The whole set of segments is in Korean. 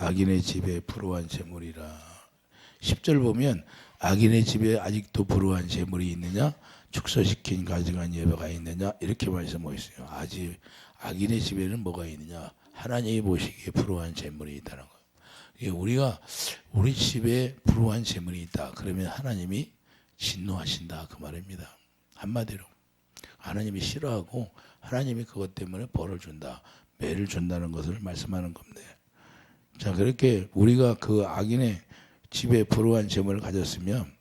악인의 집에 불우한 재물이라. 10절 보면 악인의 집에 아직도 불우한 재물이 있느냐, 축소시킨 가증한 예배가 있느냐, 이렇게 말씀하고 있어요. 아직 악인의 집에는 뭐가 있느냐, 하나님이 보시기에 불우한 재물이 있다는 거예요. 우리가 우리 집에 불우한 재물이 있다 그러면 하나님이 진노하신다 그 말입니다. 한마디로 하나님이 싫어하고 하나님이 그것 때문에 벌을 준다, 매를 준다는 것을 말씀하는 겁니다. 자, 그렇게 우리가 그 악인의 집에 불우한 재물을 가졌으면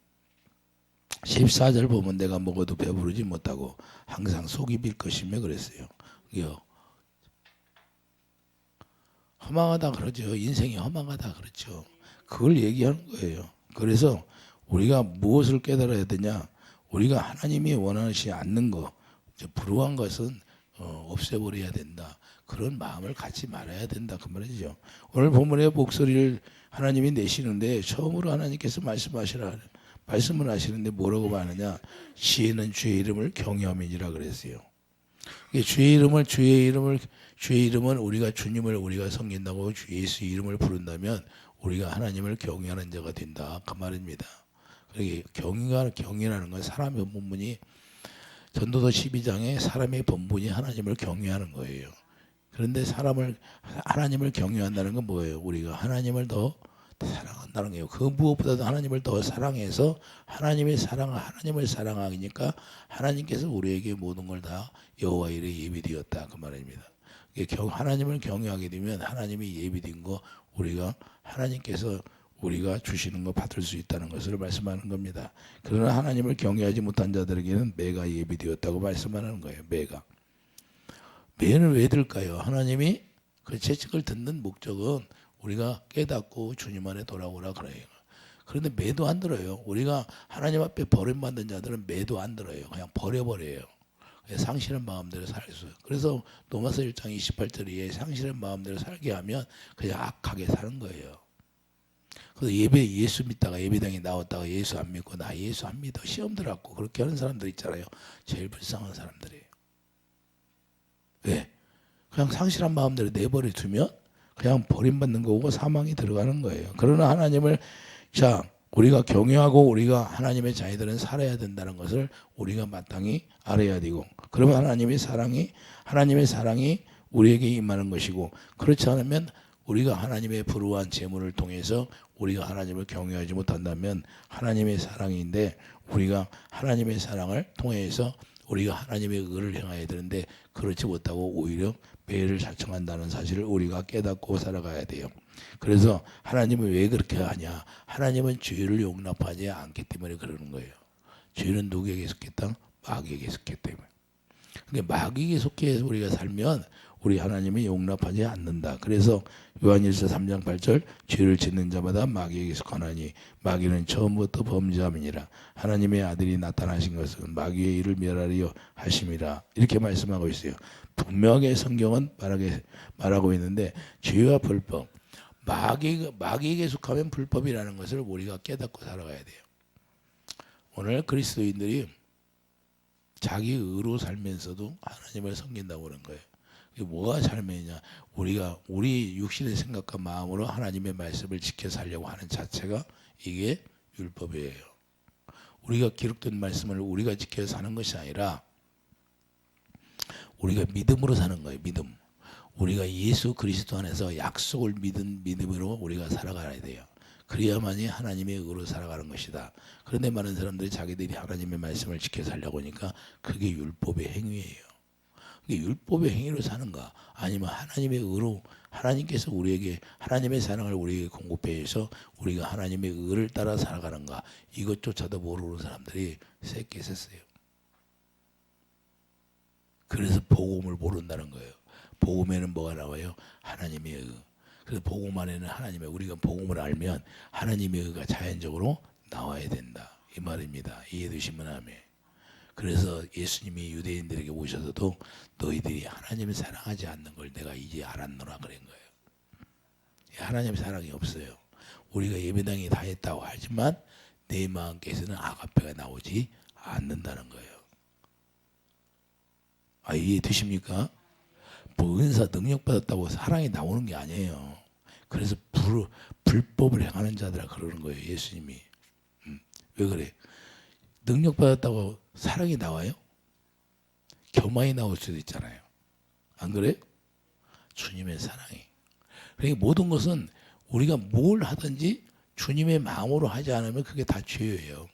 14절 보면 내가 먹어도 배부르지 못하고 항상 속이 빌 것이며 그랬어요. 이게요, 허망하다 그러죠. 인생이 허망하다 그렇죠. 그걸 얘기하는 거예요. 그래서 우리가 무엇을 깨달아야 되냐, 우리가 하나님이 원하시 않는 거, 불우한 것은 없애버려야 된다. 그런 마음을 갖지 말아야 된다 그 말이죠. 오늘 본문의 목소리를 하나님이 내시는데 처음으로 하나님께서 말씀을 하시는데 뭐라고 하느냐, 지혜는 주의 이름을 경외함이니라 그랬어요. 주의 이름은 우리가 주님을 우리가 섬긴다고 주 예수 이름을 부른다면 우리가 하나님을 경외하는 자가 된다 그 말입니다. 경외라는 건 사람의 본분이, 전도서 12장에 사람의 본분이 하나님을 경외하는 거예요. 그런데 하나님을 경외한다는 건 뭐예요? 우리가 하나님을 더 사랑한다는 거예요. 그 무엇보다도 하나님을 더 사랑해서 하나님을 사랑하니까 하나님께서 우리에게 모든 걸 다 여호와 이르 예비되었다 그 말입니다. 하나님을 경외하게 되면 하나님이 예비된 거 하나님께서 우리가 주시는 거 받을 수 있다는 것을 말씀하는 겁니다. 그러나 하나님을 경외하지 못한 자들에게는 매가 예비되었다고 말씀하는 거예요. 매는 왜 들까요? 하나님이 그 채찍을 듣는 목적은 우리가 깨닫고 주님 안에 돌아오라 그래요. 그런데 매도 안 들어요. 우리가 하나님 앞에 버림받는 자들은 매도 안 들어요. 그냥 버려버려요. 상실한 마음대로 살수. 그래서 로마서 1장 28절에 상실한 마음대로 살게 하면 그냥 악하게 사는 거예요. 그래서 예수 믿다가 예배당에 나왔다가 예수 안 믿고 나 예수 안 믿어 시험 들었고 그렇게 하는 사람들 있잖아요. 제일 불쌍한 사람들이에요. 왜? 그냥 상실한 마음대로 내버려 두면 그냥 버림받는 거고 사망이 들어가는 거예요. 그러나 우리가 경외하고 우리가 하나님의 자녀들은 살아야 된다는 것을 우리가 마땅히 알아야 되고, 그러면 하나님의 사랑이 우리에게 임하는 것이고, 그렇지 않으면 우리가 하나님의 불우한 재물을 통해서 우리가 하나님을 경외하지 못한다면 하나님의 사랑인데 우리가 하나님의 사랑을 통해서 우리가 하나님의 의를 행해야 되는데 그렇지 못하고 오히려 매를 자청한다는 사실을 우리가 깨닫고 살아가야 돼요. 그래서 하나님은 왜 그렇게 하냐, 하나님은 죄를 용납하지 않기 때문에 그러는 거예요. 죄는 누구에게 속했다? 마귀에게 속했기 때문에. 그러니까 마귀에게 속해서 우리가 살면 우리 하나님이 용납하지 않는다. 그래서 요한일서 3장 8절 죄를 짓는 자마다 마귀에게 속하나니 마귀는 처음부터 범죄함이니라. 하나님의 아들이 나타나신 것은 마귀의 일을 멸하려 하심이라. 이렇게 말씀하고 있어요. 분명하게 성경은 말하고 있는데 죄와 불법, 마귀에게 속하면 불법이라는 것을 우리가 깨닫고 살아가야 돼요. 오늘 그리스도인들이 자기 의로 살면서도 하나님을 섬긴다고 그런 거예요. 이게 뭐가 잘못이냐? 우리 육신의 생각과 마음으로 하나님의 말씀을 지켜 살려고 하는 자체가 이게 율법이에요. 우리가 기록된 말씀을 우리가 지켜 사는 것이 아니라 우리가 믿음으로 사는 거예요. 믿음. 우리가 예수 그리스도 안에서 약속을 믿은 믿음으로 우리가 살아가야 돼요. 그래야만이 하나님의 의로 살아가는 것이다. 그런데 많은 사람들이 자기들이 하나님의 말씀을 지켜 살려고 하니까 그게 율법의 행위예요. 그게 율법의 행위로 사는가, 아니면 하나님의 의로 하나님께서 우리에게 하나님의 사랑을 우리에게 공급해 서 우리가 하나님의 의를 따라 살아가는가, 이것조차도 모르는 사람들이 새끼 셌어요. 그래서 복음을 모른다는 거예요. 복음에는 뭐가 나와요? 하나님의 의. 그래서 복음 안에는 우리가 복음을 알면 하나님의 의가 자연적으로 나와야 된다 이 말입니다. 이해되시면 아멘. 그래서 예수님이 유대인들에게 오셔서도 너희들이 하나님을 사랑하지 않는 걸 내가 이제 알았노라 그런 거예요. 하나님 사랑이 없어요. 우리가 예배당에 다 했다고 하지만 내 마음께서는 아가페가 나오지 않는다는 거예요. 이해되십니까? 뭐 은사 능력 받았다고 사랑이 나오는 게 아니에요. 그래서 불법을 행하는 자들아 그러는 거예요. 예수님이. 왜 그래? 능력 받았다고 사랑이 나와요? 교만이 나올 수도 있잖아요. 안 그래? 주님의 사랑이. 그러니까 모든 것은 우리가 뭘 하든지 주님의 마음으로 하지 않으면 그게 다 죄예요.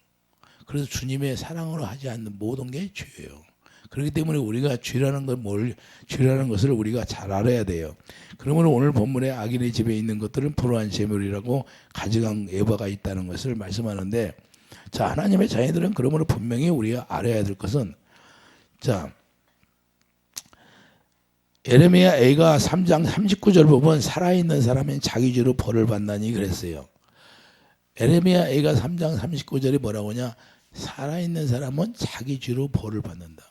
그래서 주님의 사랑으로 하지 않는 모든 게 죄예요. 그렇기 때문에 우리가 죄라는 것을 우리가 잘 알아야 돼요. 그러면 오늘 본문에 악인의 집에 있는 것들은 불우한 재물이라고 가증한 에바가 있다는 것을 말씀하는데, 자, 하나님의 자녀들은 그러므로 분명히 우리가 알아야 될 것은, 자, 에레미야 A가 3장 39절 보면 살아있는 사람은 자기 죄로 벌을 받나니 그랬어요. 에레미야 A가 3장 39절이 뭐라고 하냐? 살아있는 사람은 자기 죄로 벌을 받는다.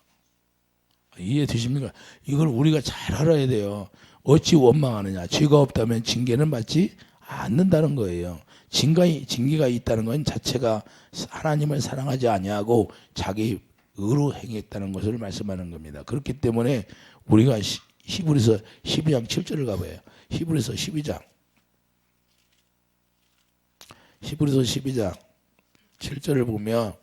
이해되십니까? 이걸 우리가 잘 알아야 돼요. 어찌 원망하느냐? 죄가 없다면 징계는 받지 않는다는 거예요. 징계가 있다는 건 자체가 하나님을 사랑하지 아니하고 자기 의로 행했다는 것을 말씀하는 겁니다. 그렇기 때문에 우리가 히브리서 12장 7절을 가봐요. 히브리서 12장 7절을 보면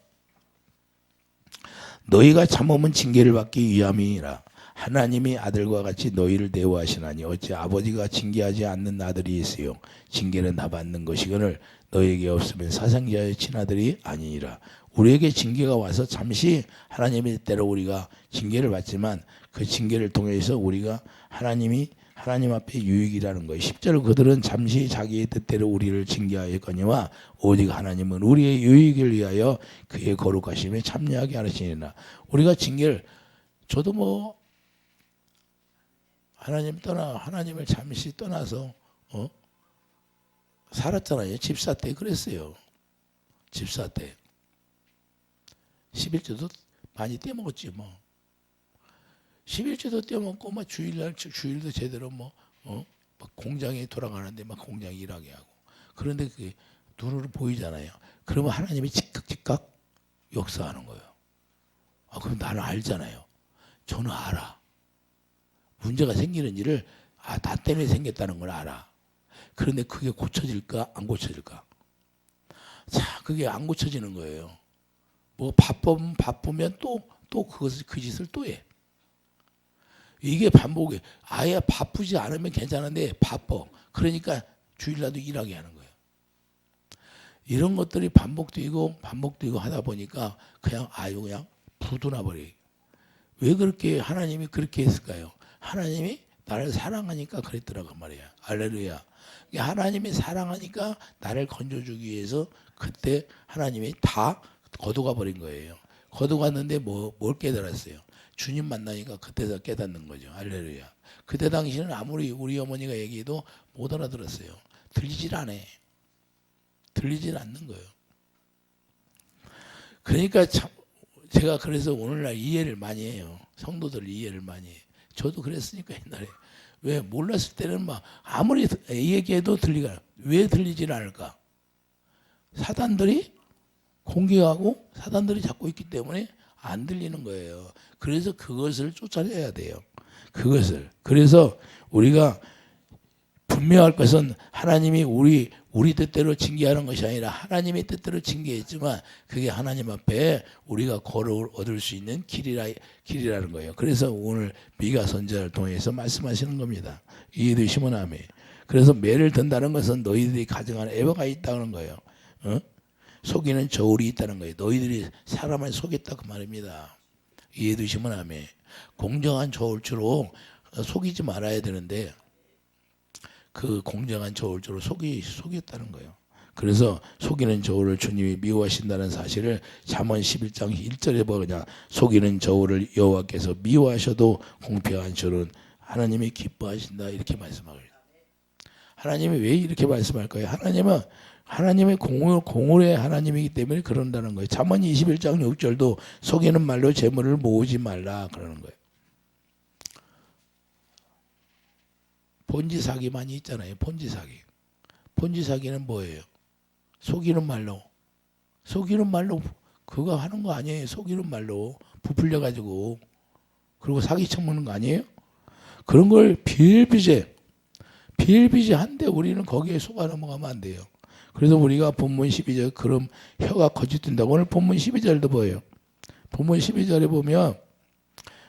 너희가 참음은 징계를 받기 위함이니라. 하나님이 아들과 같이 너희를 대우하시나니 어찌 아버지가 징계하지 않는 아들이 있으요 징계는 다 받는 것이거늘 너희에게 없으면 사상자의 친아들이 아니니라. 우리에게 징계가 와서 잠시 하나님의 뜻대로 우리가 징계를 받지만 그 징계를 통해서 우리가 하나님 앞에 유익이라는 거예요. 10절 그들은 잠시 자기의 뜻대로 우리를 징계하였거니와 오직 하나님은 우리의 유익을 위하여 그의 거룩하심에 참여하게 하시니라. 우리가 징계를 저도 뭐 하나님을 잠시 떠나서 살았잖아요. 집사 때 그랬어요. 집사 때 11조도 많이 떼먹었지 뭐. 11조도 떼먹고 막 주일도 제대로 막 공장에 돌아가는데 막 공장 일하게 하고. 그런데 그게 눈으로 보이잖아요. 그러면 하나님이 즉각 역사하는 거예요. 그럼 나는 알잖아요. 저는 알아. 문제가 생기는 일을 나 때문에 생겼다는 걸 알아. 그런데 그게 고쳐질까 안 고쳐질까? 자, 그게 안 고쳐지는 거예요. 뭐 바쁘면 또 그 짓을 또 해. 이게 반복이에요. 아예 바쁘지 않으면 괜찮은데 바빠. 그러니까 주일날도 일하게 하는 거예요. 이런 것들이 반복되고 하다 보니까 그냥 부도나 버려요. 왜 그렇게 하나님이 그렇게 했을까요? 하나님이 나를 사랑하니까 그랬더라고 말이야. 할렐루야. 하나님이 사랑하니까 나를 건져주기 위해서 그때 하나님이 다 거두가 버린 거예요. 거두갔는데 뭘 깨달았어요? 주님 만나니까 그때서 깨닫는 거죠. 할렐루야. 그때 당시는 아무리 우리 어머니가 얘기해도 못 알아들었어요. 들리질 않는 거예요. 그러니까 참 제가 그래서 오늘날 이해를 많이 해요. 성도들 이해를 많이 해요. 저도 그랬으니까 옛날에. 왜 몰랐을 때는 막 아무리 얘기해도 왜 들리질 않을까? 사단들이 공격하고 사단들이 잡고 있기 때문에 안 들리는 거예요. 그래서 그것을 쫓아내야 돼요. 그래서 우리가 분명할 것은 하나님이 우리 뜻대로 징계하는 것이 아니라 하나님의 뜻대로 징계했지만 그게 하나님 앞에 우리가 거룩을 얻을 수 있는 길이라는 거예요. 그래서 오늘 미가 선지자를 통해서 말씀하시는 겁니다. 이해되시면 아멘. 그래서 매를 든다는 것은 너희들이 가정하는 애화가 있다는 거예요. 속이는 저울이 있다는 거예요. 너희들이 사람을 속였다 그 말입니다. 이해되시면 아멘. 공정한 저울추로 속이지 말아야 되는데 그 공정한 저울추로 속였다는 거예요. 그래서 속이는 저울을 주님이 미워하신다는 사실을 잠언 11장 1절에 보냐. 속이는 저울을 여호와께서 미워하셔도 공평한 저울은 하나님이 기뻐하신다 이렇게 말씀하고요. 하나님이 왜 이렇게 말씀할까요? 하나님의 공울의 하나님이기 때문에 그런다는 거예요. 잠언 21장 6절도 속이는 말로 재물을 모으지 말라 그러는 거예요. 본지 사기 많이 있잖아요. 본지 사기는 뭐예요? 속이는 말로 그거 하는 거 아니에요. 속이는 말로 부풀려 가지고 그리고 사기 쳐먹는 거 아니에요? 그런 걸 비일비재한데 우리는 거기에 속아 넘어가면 안 돼요. 그래서 우리가 본문 12절 그럼 혀가 거짓된다고 오늘 본문 12절도 보여요. 본문 12절에 보면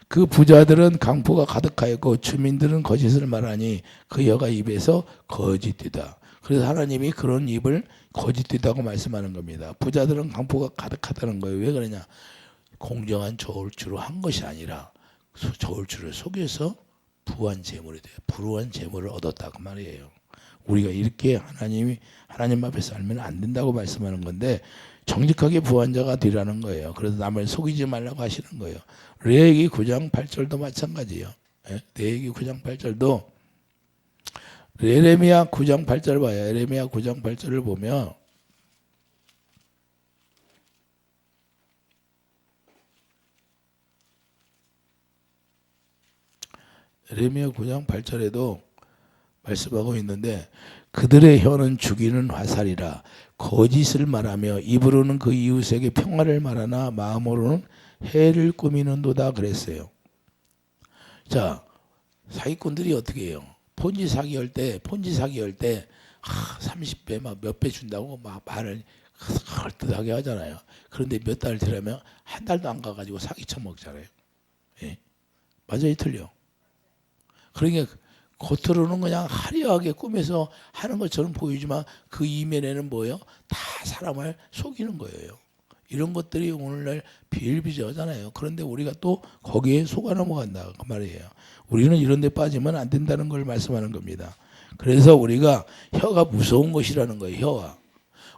그 부자들은 강포가 가득하였고 주민들은 거짓을 말하니 그 혀가 입에서 거짓되다. 그래서 하나님이 그런 입을 거짓되다고 말씀하는 겁니다. 부자들은 강포가 가득하다는 거예요. 왜 그러냐? 공정한 저울추로 한 것이 아니라 저울추를 속여서 부한 재물이 돼요. 불우한 재물을 얻었다 그 말이에요. 우리가 이렇게 하나님 앞에 살면 안 된다고 말씀하는 건데 정직하게 부한 자가 되라는 거예요. 그래서 남을 속이지 말라고 하시는 거예요. 레위기 9장 8절도 마찬가지예요. 레위기 9장 8절도 예레미야 9장 8절 봐요. 예레미야 9장 8절을 보면 예레미야 9장 8절에도 말씀하고 있는데 그들의 혀는 죽이는 화살이라 거짓을 말하며 입으로는 그 이웃에게 평화를 말하나 마음으로는 해를 꾸미는도다 그랬어요. 자, 사기꾼들이 어떻게 해요? 폰지 사기 할 때 30배 막 몇 배 준다고 막 말을 헐뜯하게 하잖아요. 그런데 몇 달 지나면 한 달도 안 가가지고 사기 쳐먹잖아요. 예? 맞아요, 틀려. 그러니까 겉으로는 그냥 화려하게 꾸며서 하는 것처럼 보이지만 그 이면에는 뭐예요? 다 사람을 속이는 거예요. 이런 것들이 오늘날 비일비재하잖아요. 그런데 우리가 또 거기에 속아 넘어간다 그 말이에요. 우리는 이런 데 빠지면 안 된다는 걸 말씀하는 겁니다. 그래서 우리가 혀가 무서운 것이라는 거예요. 혀가.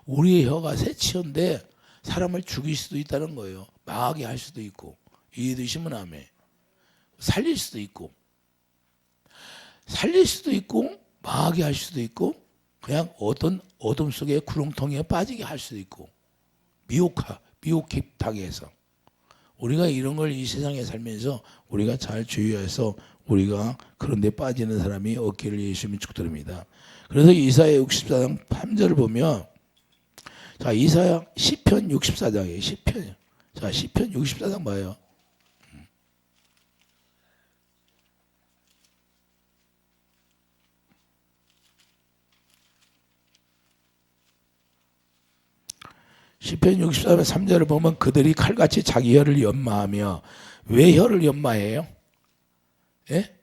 우리의 혀가 새치어인데 사람을 죽일 수도 있다는 거예요. 망하게 할 수도 있고 이해되시면 아멘. 살릴 수도 있고 망하게 할 수도 있고 그냥 어떤 어둠 속에 구렁텅이에 빠지게 할 수도 있고 미혹해 당해서 우리가 이런 걸 이 세상에 살면서 우리가 잘 주의해서 우리가 그런 데 빠지는 사람이 없기를 예수님이 축도합니다. 그래서 이사야 64장 3절을 보면 자 이사야 시편 64장이에요. 시편. 자 시편 64장 봐요. 시편 64편 3절을 보면 그들이 칼같이 자기 혀를 연마하며 왜 혀를 연마해요? 예?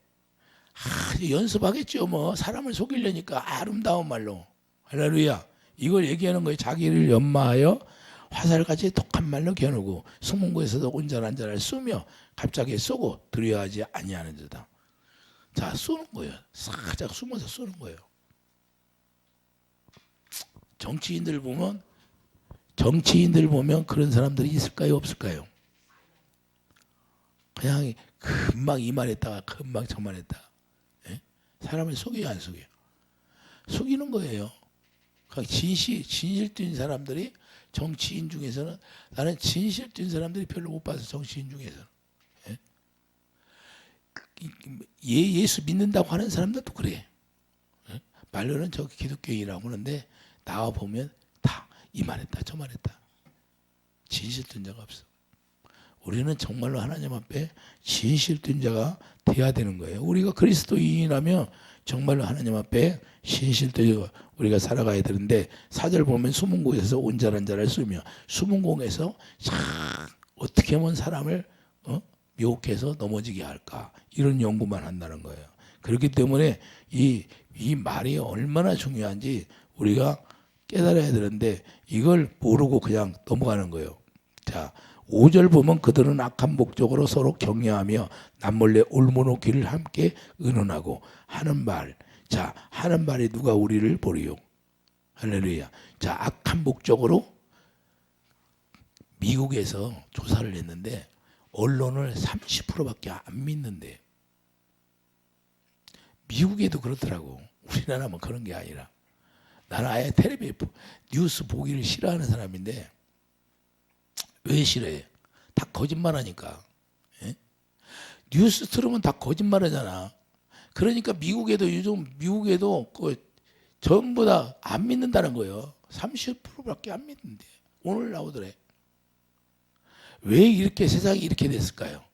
연습하겠죠. 뭐 사람을 속이려니까 아름다운 말로 할렐루야 이걸 얘기하는 거예요. 자기를 연마하여 화살같이 독한 말로 겨누고 숨은 곳에서도 온전한자를 쏘며 갑자기 쏘고 두려워하지 아니하는 자다. 자 쏘는 거예요. 살짝 숨어서 쏘는 거예요. 정치인들 보면 그런 사람들이 있을까요? 없을까요? 그냥 금방 이 말했다가 금방 저 말했다가 예? 사람을 속여요 안 속여요? 속이는 거예요. 진실 뛴 사람들이 정치인 중에서는 나는 진실 뛴 사람들이 별로 못 봐서 정치인 중에서는 예? 예수 믿는다고 하는 사람들도 그래. 예? 말로는 저 기독교인이라고 하는데 나와 보면 다 이 말했다 저 말했다 진실 뛴 자가 없어. 우리는 정말로 하나님 앞에 진실 뛴 자가 돼야 되는 거예요. 우리가 그리스도인이라면 정말로 하나님 앞에 진실 뛴 자가 우리가 살아가야 되는데 4절 보면 숨은 곳에서 온전한 자를 쏘며 숨은 곳에서 어떻게 하면 사람을 미혹해서 넘어지게 할까 이런 연구만 한다는 거예요. 그렇기 때문에 이 말이 얼마나 중요한지 우리가 깨달아야 되는데 이걸 모르고 그냥 넘어가는 거예요. 자, 5절 보면 그들은 악한 목적으로 서로 격려하며 남몰래 올모놓기를 함께 의논하고 하는 말. 자, 하는 말이 누가 우리를 보리요. 할렐루야. 자, 악한 목적으로 미국에서 조사를 했는데 언론을 30%밖에 안 믿는데 미국에도 그렇더라고. 우리나라만 그런 게 아니라. 나는 아예 텔레비전 뉴스 보기를 싫어하는 사람인데 왜 싫어해? 다 거짓말하니까. 예? 뉴스 틀으면 다 거짓말하잖아. 그러니까 미국에도 전부 다 안 믿는다는 거예요. 30%밖에 안 믿는데 오늘 나오더래. 왜 이렇게 세상이 이렇게 됐을까요?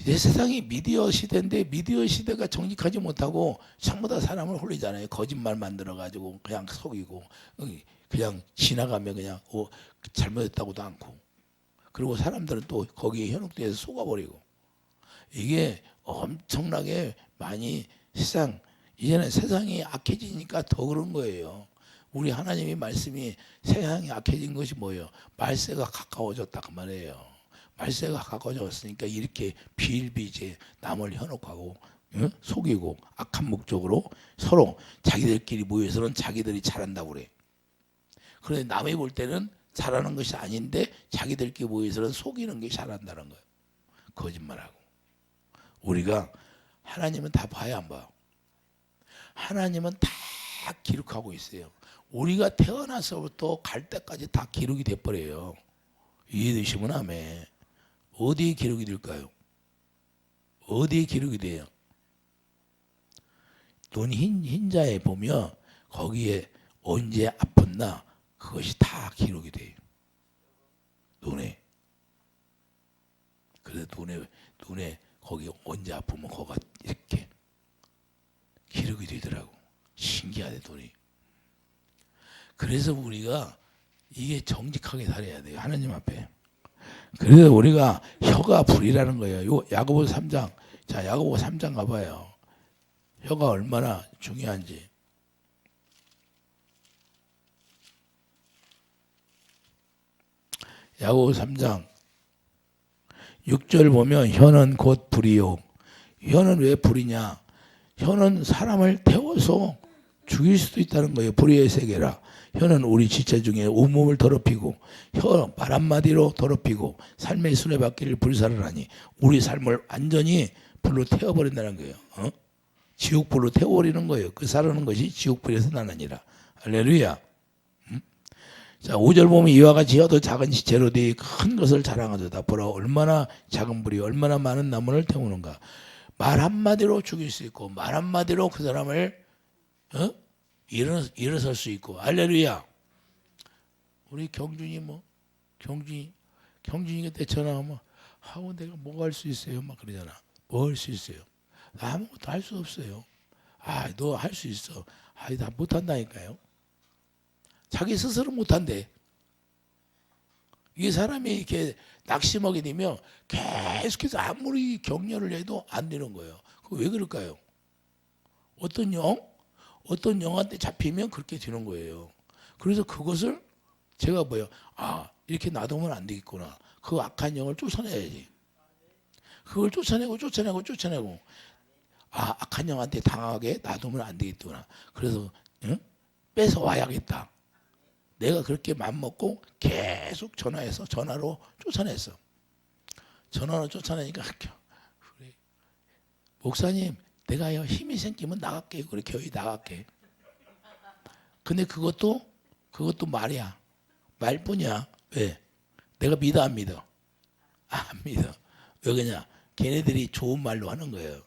이제 세상이 미디어 시대인데 미디어 시대가 정직하지 못하고 전부 다 사람을 홀리잖아요. 거짓말 만들어 가지고 그냥 속이고 그냥 지나가면 그냥 잘못했다고도 않고, 그리고 사람들은 또 거기에 현혹돼서 속아버리고, 이게 엄청나게 많이 이제는 세상이 악해지니까 더 그런 거예요. 우리 하나님의 말씀이 세상이 악해진 것이 뭐예요? 말세가 가까워졌다 그 말이에요. 말세가 가까워졌으니까 이렇게 비일비재 남을 현혹하고 속이고 악한 목적으로 서로 자기들끼리 모여서는 자기들이 잘한다고 그래. 그런데 남이 볼 때는 잘하는 것이 아닌데 자기들끼리 모여서는 속이는 게 잘한다는 거예요. 거짓말하고. 우리가 하나님은 다 봐야 안 봐요. 하나님은 다 기록하고 있어요. 우리가 태어나서부터 갈 때까지 다 기록이 돼버려요. 이해되시면 아멘. 어디에 기록이 될까요? 어디에 기록이 돼요? 눈 흰자에 보면 거기에 언제 아팠나 그것이 다 기록이 돼요. 눈에. 그래서 눈에 거기 언제 아프면 거기가 이렇게 기록이 되더라고. 신기하대 눈이. 그래서 우리가 이게 정직하게 살아야 돼요. 하나님 앞에. 그래서 우리가 혀가 불이라는 거예요. 요 야고보서 3장. 자, 야고보서 3장 가봐요. 혀가 얼마나 중요한지. 야고보서 3장 6절 보면 혀는 곧 불이요. 혀는 왜 불이냐? 혀는 사람을 태워서 죽일 수도 있다는 거예요. 불의의 세계라. 혀는 우리 지체 중에 온몸을 더럽히고 혀 말 한마디로 더럽히고 삶의 수레바퀴를 불살을 하니 우리 삶을 완전히 불로 태워버린다는 거예요. 지옥불로 태워버리는 거예요. 그 사르는 것이 지옥불에서 나느니라. 할렐루야. 자, 5절 보면 이와 같이 혀도 작은 지체로 되어 큰 것을 자랑하도다. 보라 얼마나 작은 불이 얼마나 많은 나무를 태우는가. 말 한마디로 죽일 수 있고 말 한마디로 그 사람을 일어설 수 있고. 할렐루야. 우리 경준이 경준이 그때 전화하면 내가 뭐 할 수 있어요? 막 그러잖아. 뭐 할 수 있어요? 나 아무것도 할 수 없어요. 너 할 수 있어. 나 못한다니까요. 자기 스스로 못한대. 이 사람이 이렇게 낙심하게 되면 계속해서 아무리 격려를 해도 안 되는 거예요. 왜 그럴까요? 어떤 영한테 잡히면 그렇게 되는 거예요. 그래서 그것을 제가 이렇게 놔두면 안 되겠구나. 그 악한 영을 쫓아내야지. 그걸 쫓아내고 악한 영한테 당하게 놔두면 안 되겠구나. 그래서 뺏어와야겠다. 내가 그렇게 맘먹고 계속 전화로 쫓아냈어. 전화로 쫓아내니까 그래. 목사님 내가 힘이 생기면 나갈게. 그래 교회 나갈게. 근데 그것도 말이야. 말뿐이야. 왜? 내가 믿어 안 믿어? 안 믿어. 왜 그러냐? 걔네들이 좋은 말로 하는 거예요.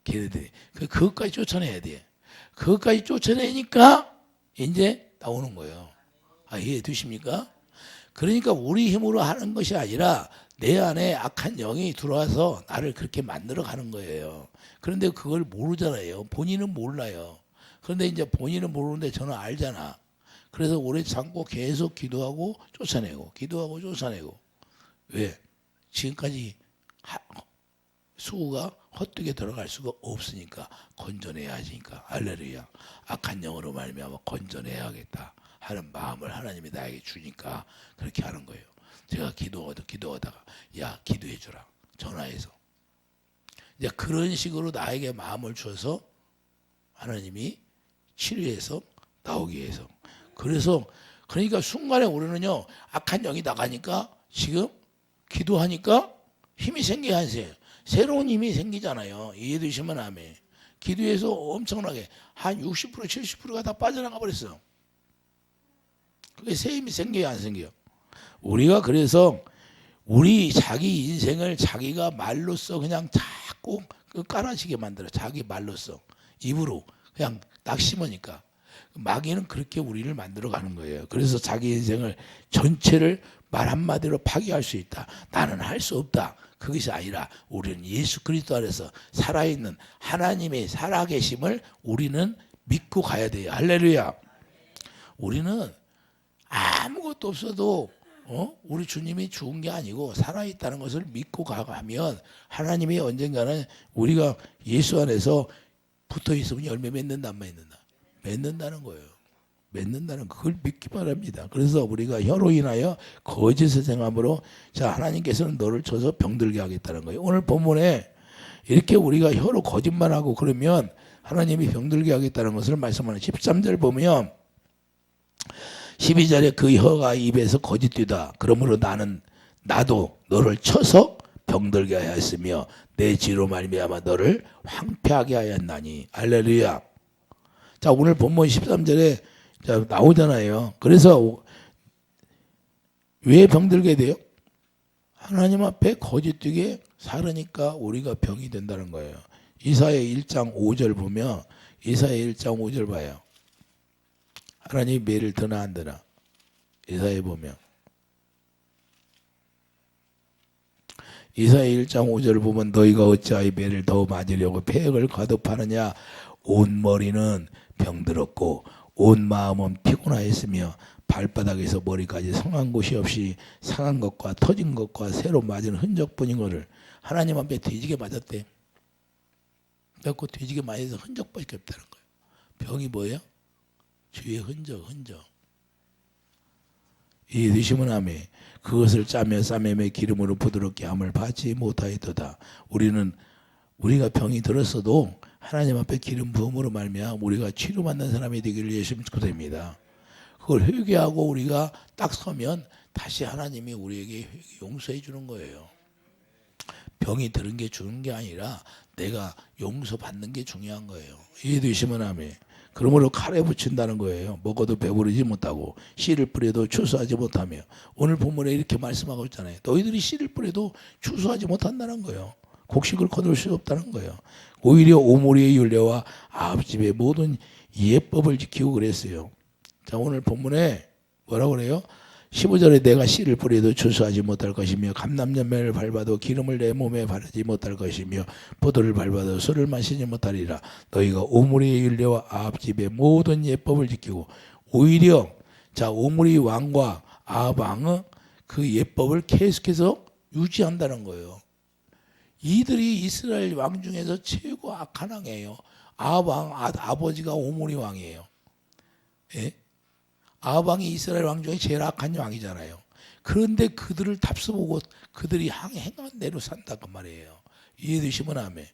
걔네들이. 그것까지 쫓아내야 돼. 그것까지 쫓아내니까 이제 나오는 거예요. 이해 되십니까? 그러니까 우리 힘으로 하는 것이 아니라 내 안에 악한 영이 들어와서 나를 그렇게 만들어 가는 거예요. 그런데 그걸 모르잖아요. 본인은 몰라요. 그런데 이제 본인은 모르는데 저는 알잖아. 그래서 오래 참고 계속 기도하고 쫓아내고 왜? 지금까지 수구가 헛되게 들어갈 수가 없으니까 건져내야 하니까. 할렐루야. 악한 영으로 말미암아 건져내야겠다 하는 마음을 하나님이 나에게 주니까 그렇게 하는 거예요. 제가 기도하다가 기도해 주라 전화해서 이제 그런 식으로 나에게 마음을 주어서 하나님이 치료해서 나오게 해서. 그러니까 순간에 우리는요 악한 영이 나가니까 지금 기도하니까 힘이 생겨야 하세요. 새로운 힘이 생기잖아요. 이해되시면 아멘. 기도해서 엄청나게 한 60% 70%가 다 빠져나가 버렸어. 그게 새 힘이 생겨야 안 생겨요? 우리가 그래서 우리 자기 인생을 자기가 말로써 그냥 자꾸 깔아지게 만들어. 자기 말로써 입으로 그냥 낙심하니까. 마귀는 그렇게 우리를 만들어 가는 거예요. 그래서 자기 인생을 전체를 말 한마디로 파괴할 수 있다. 나는 할 수 없다. 그것이 아니라 우리는 예수 그리스도 안에서 살아있는 하나님의 살아계심을 우리는 믿고 가야 돼요. 할렐루야. 우리는 아무것도 없어도 우리 주님이 죽은 게 아니고 살아있다는 것을 믿고 가면 하나님이 언젠가는 우리가 예수 안에서 붙어 있으면 열매 맺는다 안 맺는다? 맺는다는 거예요. 맺는다는 그걸 믿기 바랍니다. 그래서 우리가 혀로 인하여 거짓을 생함으로 자 하나님께서는 너를 쳐서 병들게 하겠다는 거예요. 오늘 본문에 이렇게 우리가 혀로 거짓말하고 그러면 하나님이 병들게 하겠다는 것을 말씀하는 13절 보면 12절에 그 혀가 입에서 거짓되다. 그러므로 나도 너를 쳐서 병들게 하였으며 내 지로 말미암아 너를 황폐하게 하였나니. 할렐루야. 자 오늘 본문 13절에 자 나오잖아요. 그래서 왜 병들게 돼요? 하나님 앞에 거짓되게 살으니까 우리가 병이 된다는 거예요. 이사야 1장 5절 보면 이사야 1장 5절 봐요. 하나님 매를 드나 안 드나? 이사야 보면 이사야 1장 5절 보면 너희가 어찌하여 매를 더 맞으려고 폐역을 거듭하느냐. 온 머리는 병들었고 온 마음은 피곤하였으며 발바닥에서 머리까지 성한 곳이 없이 상한 것과 터진 것과 새로 맞은 흔적뿐이거늘. 하나님 앞에 뒤지게 맞았대. 그래서 뒤지게 맞아서 흔적밖에 없다는 거예요. 병이 뭐예요? 주의 흔적. 이해되시면 아멘. 그것을 짜며 싸매매 기름으로 부드럽게 함을 받지 못하였도다. 우리가 병이 들었어도 하나님 앞에 기름 부음으로 말미암아 우리가 치료받는 사람이 되기를 예수님 축복합니다. 그걸 회개하고 우리가 딱 서면 다시 하나님이 우리에게 용서해 주는 거예요. 병이 들은 게 주는 게 아니라 내가 용서받는 게 중요한 거예요. 이해되시면 아멘. 그러므로 칼에 붙인다는 거예요. 먹어도 배부르지 못하고 씨를 뿌려도 추수하지 못하며. 오늘 본문에 이렇게 말씀하고 있잖아요. 너희들이 씨를 뿌려도 추수하지 못한다는 거예요. 곡식을 거둘 수 없다는 거예요. 오히려 오므리의 율례와 아합집의 모든 예법을 지키고 그랬어요. 자 오늘 본문에 뭐라고 그래요? 15절에 내가 씨를 뿌려도 추수하지 못할 것이며 감람열매를 밟아도 기름을 내 몸에 바르지 못할 것이며 포도를 밟아도 술을 마시지 못하리라. 너희가 오므리의 율례와 아합집의 모든 예법을 지키고 오히려 자 오므리 왕과 아합 왕은 그 예법을 계속해서 유지한다는 거예요. 이들이 이스라엘 왕 중에서 최고 악한 왕이에요. 아합 왕 아버지가 오므리 왕이에요. 예? 아합 왕이 이스라엘 왕 중에 제일 악한 왕이잖아요. 그런데 그들을 답습보고 그들이 행한 대로 산다고 말이에요. 이해되시면 아멘.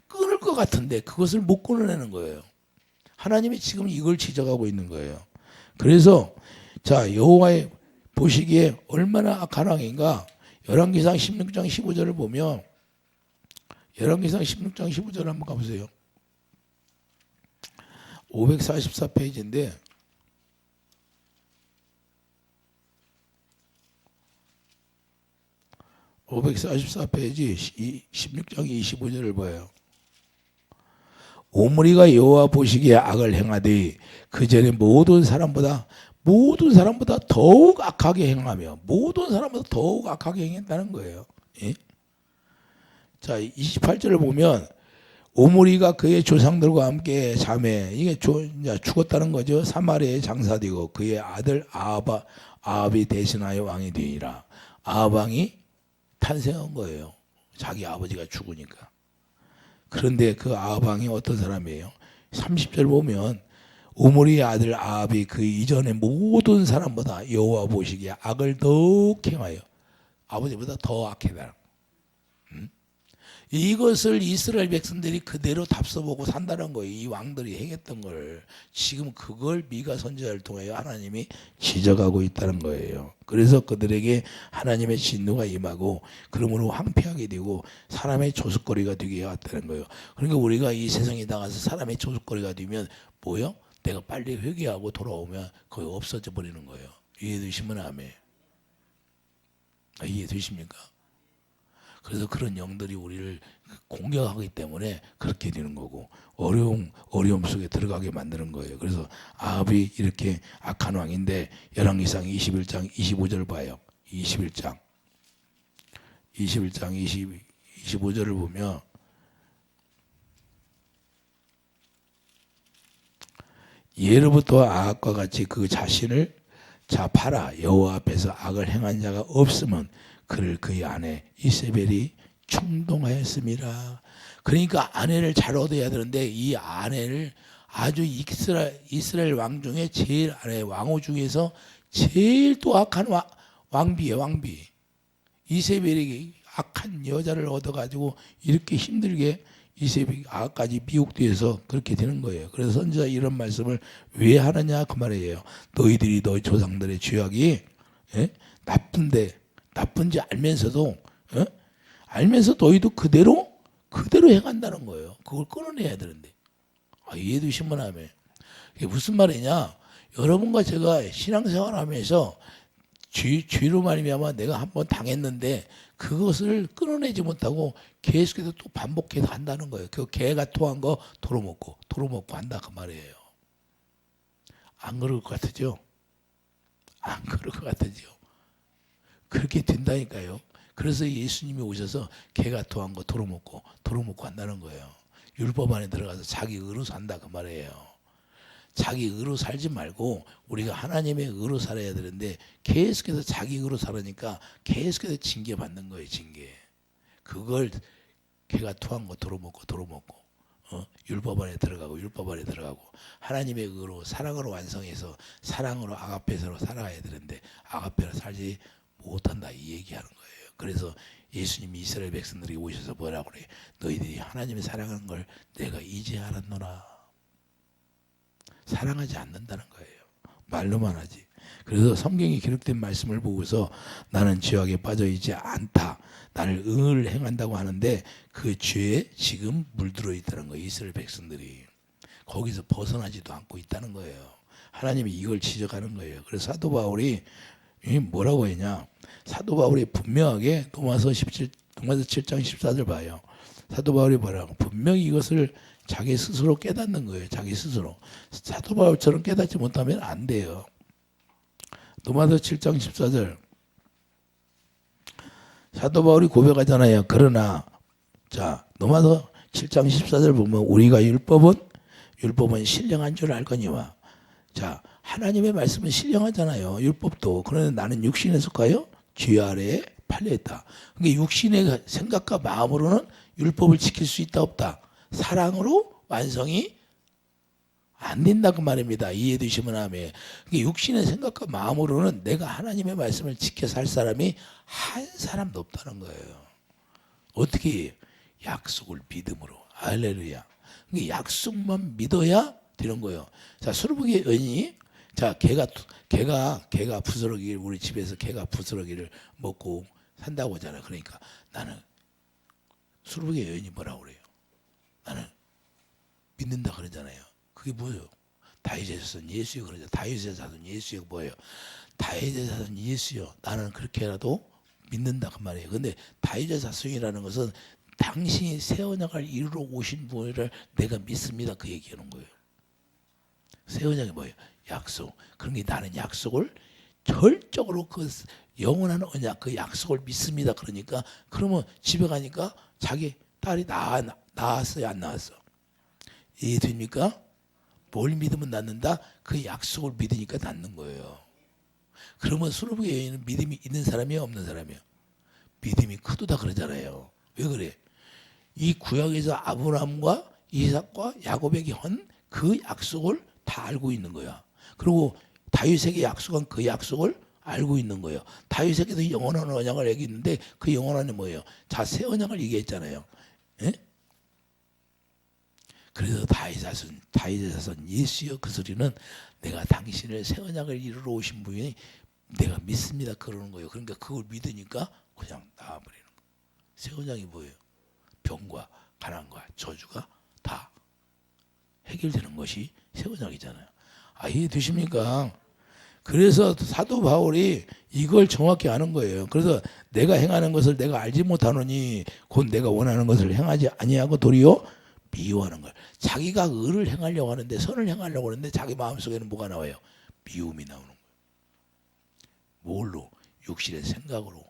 끊을 것 같은데 그것을 못 끊어내는 거예요. 하나님이 지금 이걸 지적하고 있는 거예요. 그래서 자 여호와의 보시기에 얼마나 악한 왕인가. 열왕기상 16장 15절을 보면 열왕기상 16장 15절 한번 가보세요. 544페이지인데 544페이지 16장 25절을 봐요. 오므리가 여호와 보시기에 악을 행하되 그 전에 모든 사람보다 더욱 악하게 행하며 모든 사람보다 더욱 악하게 행했다는 거예요. 예? 자 28절을 보면 오므리가 그의 조상들과 함께 잠에 이게 죽었다는 거죠. 사마리아에 장사되고 그의 아들 아합이 대신하여 왕이 되니라. 아합 왕이 탄생한 거예요. 자기 아버지가 죽으니까. 그런데 그 아합 왕이 어떤 사람이에요? 30절 보면 오므리의 아들 아합이 그 이전의 모든 사람보다 여호와 보시기에 악을 더욱 행하여 아버지보다 더 악해다. 이것을 이스라엘 백성들이 그대로 답서보고 산다는 거예요. 이 왕들이 행했던 걸 지금 그걸 미가 선지자를 통하여 하나님이 지적하고 있다는 거예요. 그래서 그들에게 하나님의 진노가 임하고 그러므로 황폐하게 되고 사람의 조숙거리가 되게 해왔다는 거예요. 그러니까 우리가 이 세상에 나가서 사람의 조숙거리가 되면 뭐요? 내가 빨리 회개하고 돌아오면 거의 없어져 버리는 거예요. 이해되시면 아멘. 이해되십니까? 그래서 그런 영들이 우리를 공격하기 때문에 그렇게 되는 거고 어려움 속에 들어가게 만드는 거예요. 그래서 아합이 이렇게 악한 왕인데 열왕기상 21장 25절 봐요. 21장 25절을 보면 예로부터 아합과 같이 그 자신을 팔아 여호와 앞에서 악을 행한 자가 없으면 그를 그의 아내 이세벨이 충동하였습니다. 그러니까 아내를 잘 얻어야 되는데 이 아내를 아주 이스라엘 왕 중에 제일 아내 왕후 중에서 제일 또 악한 왕비예요. 왕비. 이세벨이 악한 여자를 얻어가지고 이렇게 힘들게 이세벨이 아까지 미혹돼서 그렇게 되는 거예요. 그래서 선지자 이런 말씀을 왜 하느냐 그 말이에요. 너희들이 너희 조상들의 죄악이 나쁜지 알면서도 알면서 너희도 그대로 행한다는 거예요. 그걸 끊어내야 되는데 이해도 신문하면 이게 무슨 말이냐? 여러분과 제가 신앙생활하면서 죄로 말미암아 내가 한번 당했는데 그것을 끊어내지 못하고 계속해서 또 반복해서 한다는 거예요. 그 개가 토한 거 도로 먹고 한다 그 말이에요. 안 그럴 것 같으죠? 안 그럴 것 같으죠? 그렇게 된다니까요. 그래서 예수님이 오셔서 개가 토한 거 도로 먹고 한다는 거예요. 율법 안에 들어가서 자기 의로 산다 그 말이에요. 자기 의로 살지 말고 우리가 하나님의 의로 살아야 되는데 계속해서 자기 의로 살으니까 계속해서 징계 받는 거예요. 징계. 그걸 개가 토한 거 도로 먹고 율법 안에 들어가고 하나님의 의로 사랑으로 완성해서 사랑으로 아가페서로 살아가야 되는데 아가페로 살지 못한다 이 얘기하는 거예요. 그래서 예수님이 이스라엘 백성들이 오셔서 뭐라고 그래요? 너희들이 하나님의 사랑하는 걸 내가 이제 알았노라. 사랑하지 않는다는 거예요. 말로만 하지. 그래서 성경에 기록된 말씀을 보고서 나는 죄악에 빠져 있지 않다. 나를 의를 행한다고 하는데 그 죄에 지금 물들어 있다는 거예요. 이스라엘 백성들이. 거기서 벗어나지도 않고 있다는 거예요. 하나님이 이걸 지적하는 거예요. 그래서 사도 바울이 뭐라고 했냐? 사도 바울이 분명하게 로마서 7장 14절 봐요. 사도 바울이 뭐라고? 분명히 이것을 자기 스스로 깨닫는 거예요. 자기 스스로. 사도 바울처럼 깨닫지 못하면 안 돼요. 로마서 7장 14절. 사도 바울이 고백하잖아요. 그러나 자 로마서 7장 14절 보면 우리가 율법은 신령한 줄 알거니와 자 하나님의 말씀은 신령하잖아요. 율법도. 그런데 나는 육신에 속하여 죄 아래에 팔려있다. 그러니까 육신의 생각과 마음으로는 율법을 지킬 수 있다 없다. 사랑으로 완성이 안 된다 그 말입니다. 이해되시면 하면. 그러니까 육신의 생각과 마음으로는 내가 하나님의 말씀을 지켜 살 사람이 한 사람도 없다는 거예요. 어떻게? 약속을 믿음으로. 할렐루야. 그러니까 약속만 믿어야 되는 거예요. 자, 수르복의 여인이 자, 개가 부스러기를 우리 집에서 개가 부스러기를 먹고 산다고 하잖아요. 그러니까 나는 수르복의 여인이 뭐라고 그래요? 나는 믿는다 그러잖아요. 그게 뭐예요? 다윗의 자손 예수요 그러죠. 다윗의 자손 예수요 뭐예요? 다윗의 자손 예수요. 나는 그렇게라도 믿는다 그 말이에요. 근데 다윗의 자손이라는 것은 당신이 새 언약을 이루러 오신 분을 내가 믿습니다. 그 얘기하는 거예요. 새 언약이 뭐예요? 약속. 그러니까 나는 약속을 절적으로 그 영원한 언약 그 약속을 믿습니다. 그러니까 그러면 집에 가니까 자기 딸이 낳았어요? 안 낳았어? 이해됩니까? 뭘 믿으면 낳는다? 그 약속을 믿으니까 낳는 거예요. 그러면 수르복의 여인은 믿음이 있는 사람이야 없는 사람이야? 믿음이 크도다 그러잖아요. 왜 그래? 이 구약에서 아브라함과 이삭과 야곱에게 한 그 약속을 다 알고 있는 거야. 그리고 다윗에게 약속한 그 약속을 알고 있는 거예요. 다윗에게도 영원한 언약을 얘기했는데 그 영원한 뭐예요? 자, 새 언약을 얘기했잖아요. 예? 그래서 다윗의 자손 예수여 그 소리는 내가 당신을 새 언약을 이루러 오신 분이 내가 믿습니다 그러는 거예요. 그러니까 그걸 믿으니까 그냥 나와버리는 거예요. 새 언약이 뭐예요? 병과 가난과 저주가 다 해결되는 것이 새 언약이잖아요. 이해되십니까? 그래서 사도 바울이 이걸 정확히 아는 거예요. 그래서 내가 행하는 것을 내가 알지 못하노니 곧 내가 원하는 것을 행하지 아니하고 도리어 미워하는 걸. 자기가 의를 행하려고 하는데, 선을 행하려고 하는데 자기 마음속에는 뭐가 나와요? 미움이 나오는 거예요. 뭘로? 육신의 생각으로.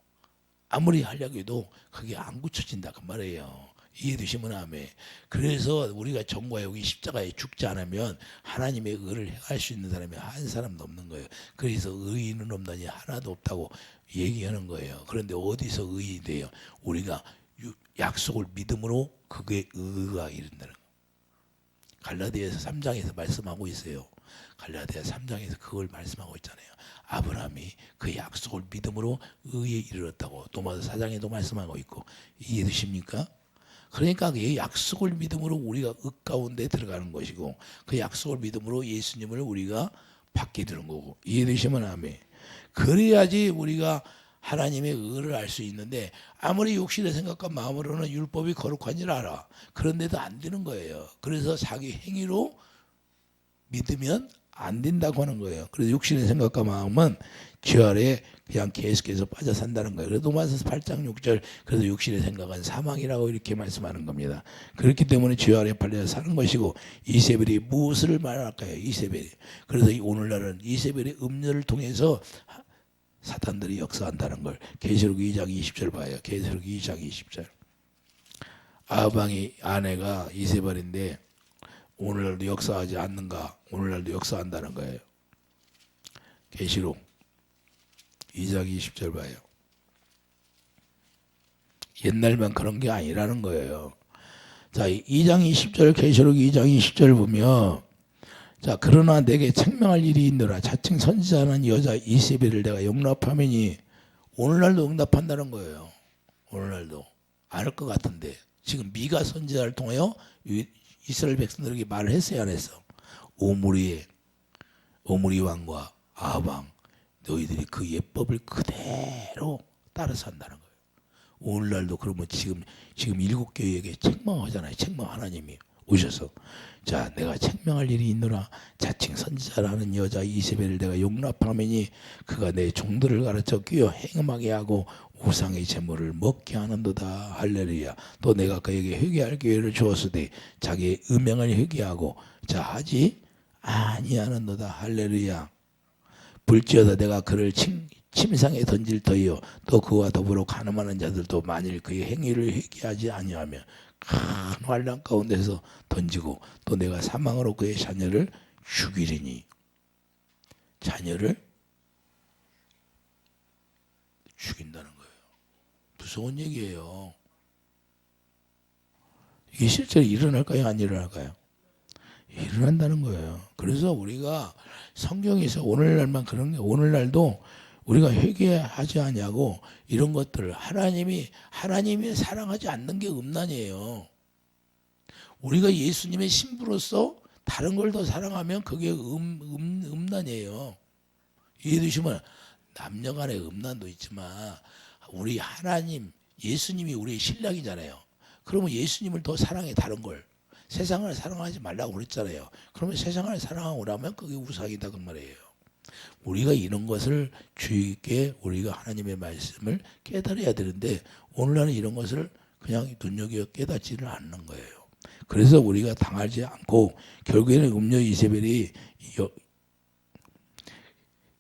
아무리 하려고 해도 그게 안 굳혀진다 그 말이에요. 이해되시면 아멘. 그래서 우리가 정과 여기 십자가에 죽지 않으면 하나님의 의를 행할 수 있는 사람이 한 사람도 없는 거예요. 그래서 의인은 없나니 하나도 없다고 얘기하는 거예요. 그런데 어디서 의인이 돼요? 우리가 약속을 믿음으로 그게 의가 이른다는 거예요. 갈라디아서 3장에서 말씀하고 있어요. 갈라디아 3장에서 그걸 말씀하고 있잖아요. 아브라함이 그 약속을 믿음으로 의에 이르렀다고 도마서 4장에도 말씀하고 있고. 이해되십니까? 그러니까 그 약속을 믿음으로 우리가 의 가운데 들어가는 것이고, 그 약속을 믿음으로 예수님을 우리가 받게 되는 거고. 이해되시면 아멘. 그래야지 우리가 하나님의 의를 알 수 있는데, 아무리 욕심의 생각과 마음으로는 율법이 거룩한 줄 알아. 그런데도 안 되는 거예요. 그래서 자기 행위로 믿으면 안 된다고 하는 거예요. 그래서 육신의 생각과 마음은 죄 아래에 그냥 계속해서 빠져 산다는 거예요. 그래서 로마서 8장 6절, 그래서 육신의 생각은 사망이라고 이렇게 말씀하는 겁니다. 그렇기 때문에 죄 아래에 팔려 사는 것이고, 이세벨이 무엇을 말할까요? 이세벨이. 그래서 오늘날은 이세벨의 음료를 통해서 사탄들이 역사한다는 걸 계시록 2장 20절 봐요. 계시록 2장 20절. 아방이 아내가 이세벨인데 오늘날도 역사하지 않는가? 오늘날도 역사한다는 거예요. 계시록 2장 20절 봐요. 옛날만 그런 게 아니라는 거예요. 자, 2장 20절, 계시록 2장 20절 보면, 자, 그러나 내게 책망할 일이 있노라. 자칭 선지자는 여자 이세벨을 내가 용납하매니. 오늘날도 응답한다는 거예요. 오늘날도 안 할 것 같은데, 지금 미가 선지자를 통하여 이스라엘 백성들에게 말을 했어요, 안 했어? 오므리 왕과 아방, 너희들이 그 예법을 그대로 따라서 한다는 거예요. 오늘날도 그러면 지금 7교회에게 책망하잖아요. 책망 하나님이 오셔서, 자, 내가 책망할 일이 있노라. 자칭 선지자라는 여자 이세벨을 내가 용납하매니 그가 내 종들을 가르쳐 끼어 행음하게 하고 우상의 제물을 먹게 하는도다. 할렐루야. 또 내가 그에게 회개할 기회를 주었으되 자기의 음행을 회개하고 자 하지 아니하는도다. 할렐루야. 불지어다 내가 그를 침상에 던질 터이요 또 그와 더불어 가늠하는 자들도 만일 그의 행위를 회개하지 아니하면 큰 환난 가운데서 던지고 또 내가 사망으로 그의 자녀를 죽이리니. 자녀를 죽인다는 거예요. 무서운 얘기예요. 이게 실제로 일어날까요? 안 일어날까요? 일어난다는 거예요. 그래서 우리가 성경에서 오늘날만 그런 게, 오늘날도 우리가 회개하지 않냐고 이런 것들을 하나님이 사랑하지 않는 게 음란이에요. 우리가 예수님의 신부로서 다른 걸 더 사랑하면 그게 음란이에요. 이해되시면, 남녀 간의 음란도 있지만 우리 하나님 예수님이 우리의 신랑이잖아요. 그러면 예수님을 더 사랑해. 다른 걸, 세상을 사랑하지 말라고 그랬잖아요. 그러면 세상을 사랑하고 나면 그게 우상이다 그 말이에요. 우리가 이런 것을 주의 있게 우리가 하나님의 말씀을 깨달아야 되는데, 오늘날은 이런 것을 그냥 눈여겨 깨닫지를 않는 거예요. 그래서 우리가 당하지 않고 결국에는 음녀 이세벨이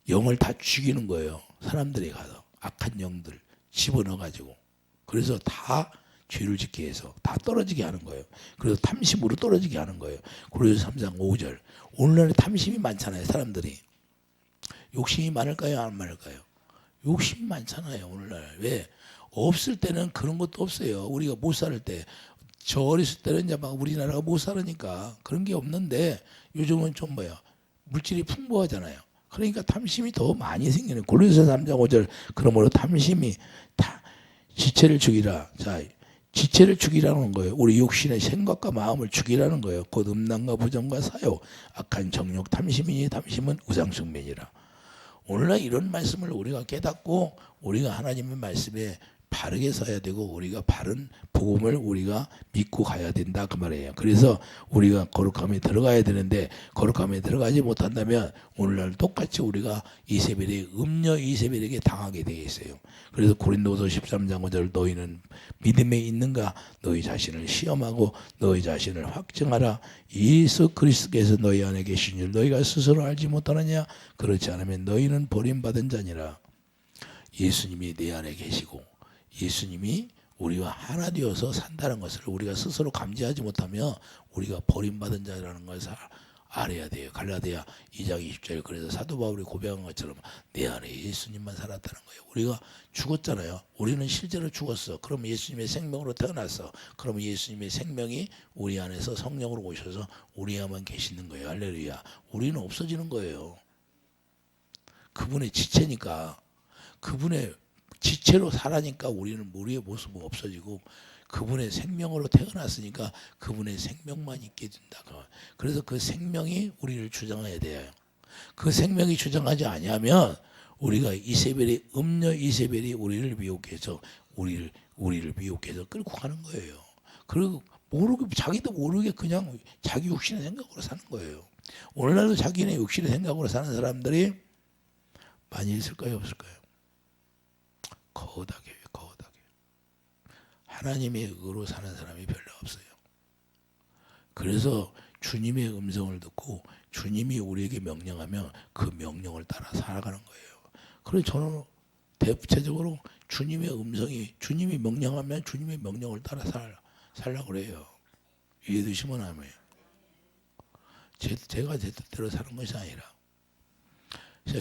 영을 다 죽이는 거예요. 사람들이 가서 악한 영들 집어넣어가지고. 그래서 다 죄를 짓게 해서 다 떨어지게 하는 거예요. 그래서 탐심으로 떨어지게 하는 거예요. 고린도서 3장 5절. 오늘날에 탐심이 많잖아요. 사람들이 욕심이 많을까요? 안 많을까요? 욕심이 많잖아요. 오늘날. 왜? 없을 때는 그런 것도 없어요. 우리가 못 살 때, 저 어렸을 때는 이제 막 우리나라가 못 살으니까 그런 게 없는데, 요즘은 좀 물질이 풍부하잖아요. 그러니까 탐심이 더 많이 생기는. 고린도서 3장 5절. 그러므로 탐심이 다 지체를 죽이라. 자, 지체를 죽이라는 거예요. 우리 육신의 생각과 마음을 죽이라는 거예요. 곧 음란과 부정과 사욕, 악한 정욕, 탐심이니 탐심은 우상숭배니라. 오늘날 이런 말씀을 우리가 깨닫고 우리가 하나님의 말씀에 바르게 서야 되고 우리가 바른 복음을 우리가 믿고 가야 된다 그 말이에요. 그래서 우리가 거룩함에 들어가야 되는데 거룩함에 들어가지 못한다면 오늘날 똑같이 우리가 이세벨의 음녀 이세벨에게 당하게 되어 있어요. 그래서 고린도서 13장 5절 너희는 믿음에 있는가 너희 자신을 시험하고 너희 자신을 확증하라. 예수 그리스도께서 너희 안에 계신 줄 너희가 스스로 알지 못하느냐. 그렇지 않으면 너희는 버림받은 자니라. 예수님이 내 안에 계시고 예수님이 우리와 하나 되어서 산다는 것을 우리가 스스로 감지하지 못하면 우리가 버림받은 자라는 것을 알아야 돼요. 갈라디아 2장 20절 그래서 사도 바울이 고백한 것처럼 내 안에 예수님만 살았다는 거예요. 우리가 죽었잖아요. 우리는 실제로 죽었어. 그럼 예수님의 생명으로 태어났어. 그럼 예수님의 생명이 우리 안에서 성령으로 오셔서 우리 안에만 계시는 거예요. 할렐루야. 우리는 없어지는 거예요. 그분의 지체니까 그분의 지체로 살아니까 우리는 우리의 모습은 없어지고 그분의 생명으로 태어났으니까 그분의 생명만 있게 된다. 그래서 그 생명이 우리를 주장해야 돼요. 그 생명이 주장하지 아니하면 우리가 이세벨의 음녀 이세벨이 우리를 미혹해서 우리를 미혹해서 끌고 가는 거예요. 그리고 자기도 모르게 그냥 자기 육신의 생각으로 사는 거예요. 오늘날도 자기네 육신의 생각으로 사는 사람들이 많이 있을까요, 없을까요? 거하게. 하나님의 의로 사는 사람이 별로 없어요. 그래서 주님의 음성을 듣고 주님이 우리에게 명령하면 그 명령을 따라 살아가는 거예요. 그래서 저는 대체적으로 주님의 음성이 주님이 명령하면 주님의 명령을 따라 살라고 그래요. 이해되시면 아멘. 제가 제 뜻대로 사는 것이 아니라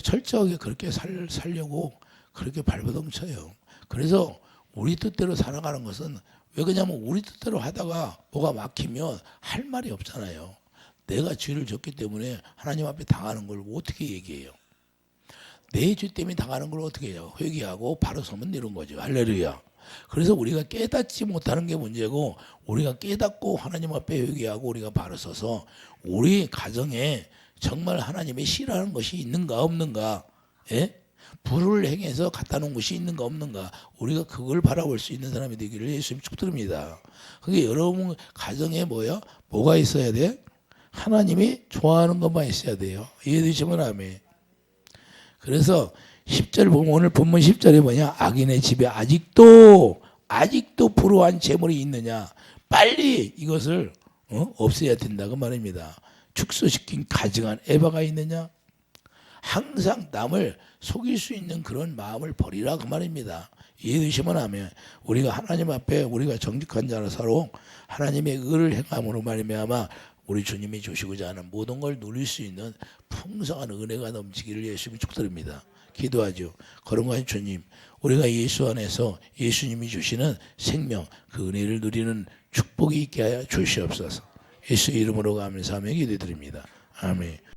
철저하게 그렇게 살려고 그렇게 발버둥 쳐요. 그래서 우리 뜻대로 살아가는 것은 왜 그러냐면 우리 뜻대로 하다가 뭐가 막히면 할 말이 없잖아요. 내가 죄를 졌기 때문에 하나님 앞에 당하는 걸 어떻게 얘기해요? 내 죄 때문에 당하는 걸 어떻게 해요? 회개하고 바로 서면 되는 거죠. 할렐루야. 그래서 우리가 깨닫지 못하는 게 문제고 우리가 깨닫고 하나님 앞에 회개하고 우리가 바로 서서 우리 가정에 정말 하나님의 싫어하는 것이 있는가 없는가, 예? 불을 행해서 갖다 놓은 것이 있는가 없는가 우리가 그걸 바라볼 수 있는 사람이 되기를 예수님 축복드립니다. 그게 여러분 가정에 뭐가 있어야 돼? 하나님이 좋아하는 것만 있어야 돼요. 이해되시면 아멘. 그래서 10절 보면 오늘 본문 10절에 뭐냐? 악인의 집에 아직도 불우한 재물이 있느냐? 빨리 이것을 없애야 된다고 말입니다. 축소시킨 가증한 에바가 있느냐? 항상 남을 속일 수 있는 그런 마음을 버리라 그 말입니다. 이해되시면 하면 우리가 하나님 앞에 우리가 정직한 자로 살아 하나님의 의를 행함으로 말미암아 우리 주님이 주시고자 하는 모든 걸 누릴 수 있는 풍성한 은혜가 넘치기를 예수님이 축복드립니다. 기도하죠. 거룩한 주님, 우리가 예수 안에서 예수님이 주시는 생명 그 은혜를 누리는 축복이 있게 하여 주시옵소서. 예수 이름으로 감사하며 기도드립니다. 아멘.